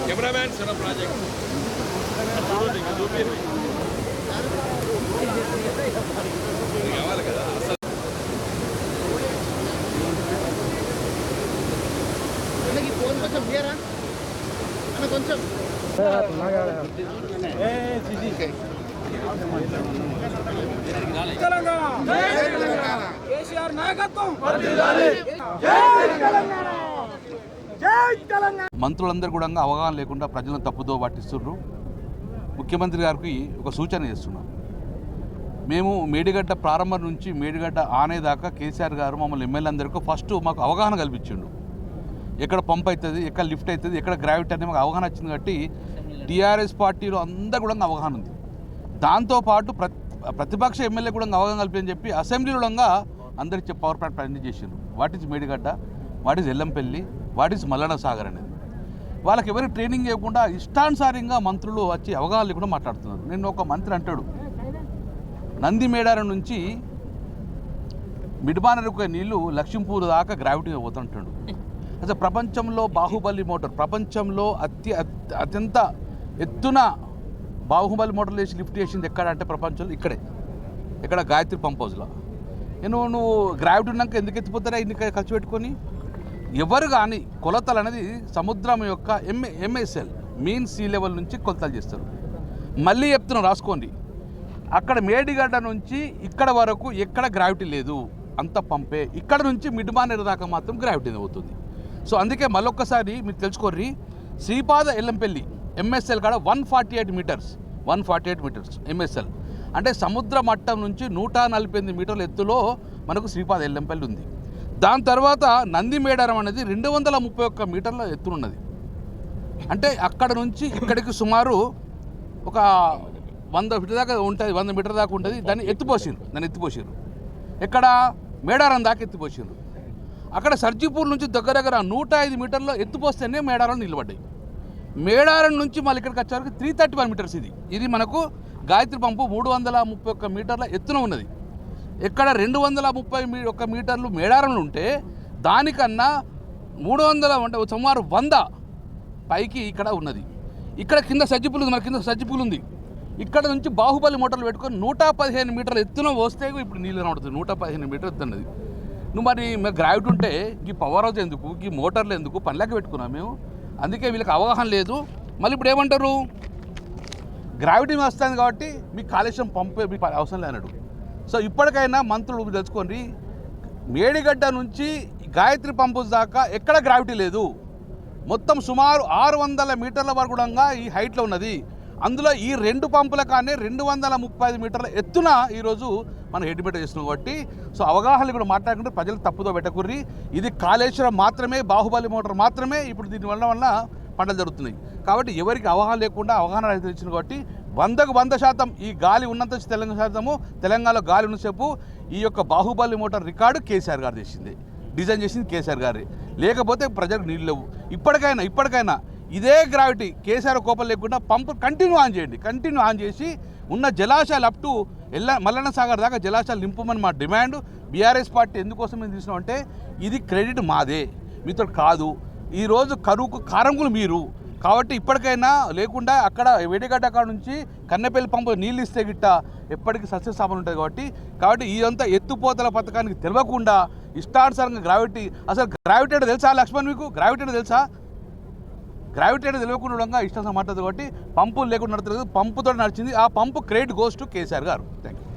Cameraman సర project కావాలి కదా అసలు ఫోన్ కొంచెం క్లియరా అన్న కొంచెం మంత్రులందరూ కూడా అవగాహన లేకుండా ప్రజలను తప్పుదో పట్టిస్తున్నారు. ముఖ్యమంత్రి గారికి ఒక సూచన చేస్తున్నాం. మేము మేడిగడ్డ ప్రారంభం నుంచి మేడిగడ్డ ఆనేదాకా కేసీఆర్ గారు మమ్మల్ని ఎమ్మెల్యేలందరికీ ఫస్ట్ మాకు అవగాహన కల్పించిండు. ఎక్కడ పంప్ అవుతుంది, ఎక్కడ లిఫ్ట్ అవుతుంది, ఎక్కడ గ్రావిటీ అనేది మాకు అవగాహన వచ్చింది. కాబట్టి టీఆర్ఎస్ పార్టీలో అందరూ కూడా అవగాహన ఉంది. దాంతోపాటు ప్రతిపక్ష ఎమ్మెల్యే కూడా అవగాహన కల్పించని చెప్పి అసెంబ్లీలో అందరికి పవర్ ప్లాంట్ ప్రజెంట్ చేసిండ్రు. What is Medigadda, what is Yellampalli, what is Mallanna Sagar అనేది. వాళ్ళకి ఎవరికి ట్రైనింగ్ చేయకుండా ఇష్టానుసారంగా మంత్రులు వచ్చి అవగాహన లేకుండా మాట్లాడుతున్నారు. నేను ఒక మంత్రి అంటాడు, నంది మేడారం నుంచి మిడ్బానరుకు నీళ్లు లక్ష్మీపూర్ దాకా గ్రావిటీగా పోతుంటాడు. అసలు ప్రపంచంలో బాహుబలి మోటార్, ప్రపంచంలో అత్యంత ఎత్తున బాహుబలి మోటార్లు వేసి లిఫ్ట్ చేసింది ఎక్కడ అంటే ప్రపంచంలో ఇక్కడే, ఇక్కడ గాయత్రి పంప్ హౌస్లో. నువ్వు గ్రావిటీ ఉన్నాక ఎందుకు ఎత్తిపోతారా ఇన్ని ఖర్చు పెట్టుకొని? ఎవరు కానీ కొలతలు అనేది సముద్రం యొక్క ఎంఎస్ఎల్ మీన్ సీ లెవెల్ నుంచి కొలతలు చేస్తారు. మళ్ళీ చెప్తున్నాం రాసుకోండి, అక్కడ మేడిగడ్డ నుంచి ఇక్కడ వరకు ఎక్కడ గ్రావిటీ లేదు, అంత పంపే. ఇక్కడ నుంచి మిడ్మానేరు దాకా మాత్రం గ్రావిటీ అవుతుంది. సో అందుకే మళ్ళొక్కసారి మీరు తెలుసుకోర్రి, శ్రీపాద ఎల్లంపల్లి ఎంఎస్ఎల్ కాడ 148 మీటర్స్ ఎంఎస్ఎల్ అంటే సముద్ర మట్టం నుంచి 148 మీటర్ల ఎత్తులో మనకు శ్రీపాద ఎల్లంపల్లి ఉంది. దాని తర్వాత నంది మేడారం అనేది 231 మీటర్ల ఎత్తునున్నది. అంటే అక్కడ నుంచి ఇక్కడికి సుమారు ఒక 100 ఫీట్ దాకా ఉంటుంది, 100 మీటర్ దాకా ఉంటుంది. దాన్ని ఎత్తిపోసారు. ఎక్కడ మేడారం దాకా ఎత్తిపోసారు. అక్కడ సర్జీపూర్ నుంచి దగ్గర 105 మీటర్లో ఎత్తిపోస్తేనే మేడారం నిలబడ్డాయి. మేడారం నుంచి మళ్ళీ ఇక్కడికి వచ్చేవరకు 331 మీటర్స్. ఇది మనకు గాయత్రి పంపు 331 మీటర్ల ఎత్తున ఉన్నది. ఎక్కడ 231 మీటర్లు మేడారంలో ఉంటే దానికన్నా 300 అంటే సుమారు 100 పైకి ఇక్కడ ఉన్నది. ఇక్కడ కింద సజ్జిపూలు ఉంది, మన కింద సజ్జిపూలు ఉంది. ఇక్కడ నుంచి బాహుబలి మోటార్లు పెట్టుకొని 115 మీటర్ల ఎత్తున వస్తే ఇప్పుడు నీళ్ళు కనబడుతుంది. 115 మీటర్లు ఎత్తున్నది. నువ్వు మరి గ్రావిటీ ఉంటే ఈ పవర్ హౌస్ ఎందుకు, ఈ మోటార్లు ఎందుకు, పనిలాగా పెట్టుకున్నాం మేము. అందుకే వీళ్ళకి అవగాహన లేదు. మళ్ళీ ఇప్పుడు ఏమంటారు, గ్రావిటీ వస్తుంది కాబట్టి మీకు కాలుష్యం పంపే మీకు అవసరం లేనడు. సో ఇప్పటికైనా మంత్రులు తెలుసుకోండి, మేడిగడ్డ నుంచి గాయత్రి పంపు దాకా ఎక్కడ గ్రావిటీ లేదు. మొత్తం సుమారు 600 మీటర్ల వరకు కూడా ఈ హైట్లో ఉన్నది. అందులో ఈ 2 పంపుల కానీ 235 మీటర్ల ఎత్తున ఈరోజు మనం హెడ్బెట్ చేస్తున్నాం. కాబట్టి సో అవగాహన కూడా మాట్లాడుకుంటే ప్రజలు తప్పుదో పెట్టకుర్రి. ఇది కాళేశ్వరం మాత్రమే, బాహుబలి మోటార్ మాత్రమే. ఇప్పుడు దీనివల్ల పంటలు జరుగుతున్నాయి. కాబట్టి ఎవరికి అవగాహన లేకుండా అవగాహన రైతులు ఇచ్చింది. కాబట్టి 100కు 100% ఈ గాలి ఉన్నంత తెలంగాణలో గాలి ఉన్నసేపు ఈ యొక్క బాహుబలి మోటార్ రికార్డు కేసీఆర్ గారు చేసింది, డిజైన్ చేసింది కేసీఆర్ గారి. లేకపోతే ప్రజలకు నీళ్ళు లేవు. ఇప్పటికైనా ఇదే గ్రావిటీ కేసీఆర్ కోపం లేకుండా పంపు కంటిన్యూ ఆన్ చేసి ఉన్న జలాశయాలు అప్ టు మల్లన్న సాగర్ దాకా జలాశయాలు నింపమని మా డిమాండ్. బీఆర్ఎస్ పార్టీ ఎందుకోసం మేము తీసినామంటే ఇది క్రెడిట్ మాదే, మీతో కాదు. ఈరోజు కరువుకు కారంగులు మీరు. కాబట్టి ఇప్పటికైనా లేకుండా అక్కడ వేడిగడ్డ కాడ నుంచి కన్నెపల్లి పంపు నీళ్ళు ఇస్తే గిట్ట ఎప్పటికీ సస్యస్థాపన ఉంటుంది. కాబట్టి ఇదంతా ఎత్తుపోతల పథకానికి తెలియకుండా ఇష్టానుసారంగా అసలు గ్రావిటీ అంటే తెలుసా లక్ష్మణ్? మీకు గ్రావిటీ అంటే తెలుసా? గ్రావిటీ అంటే తెలియకుండా ఇష్టం మాట్లాడుతుంది. కాబట్టి పంపులు లేకుండా నడుతుంది, పంపుతో నడిచింది. ఆ పంపు క్రెడిట్ గోస్ టు కేసీఆర్ గారు. Thank you.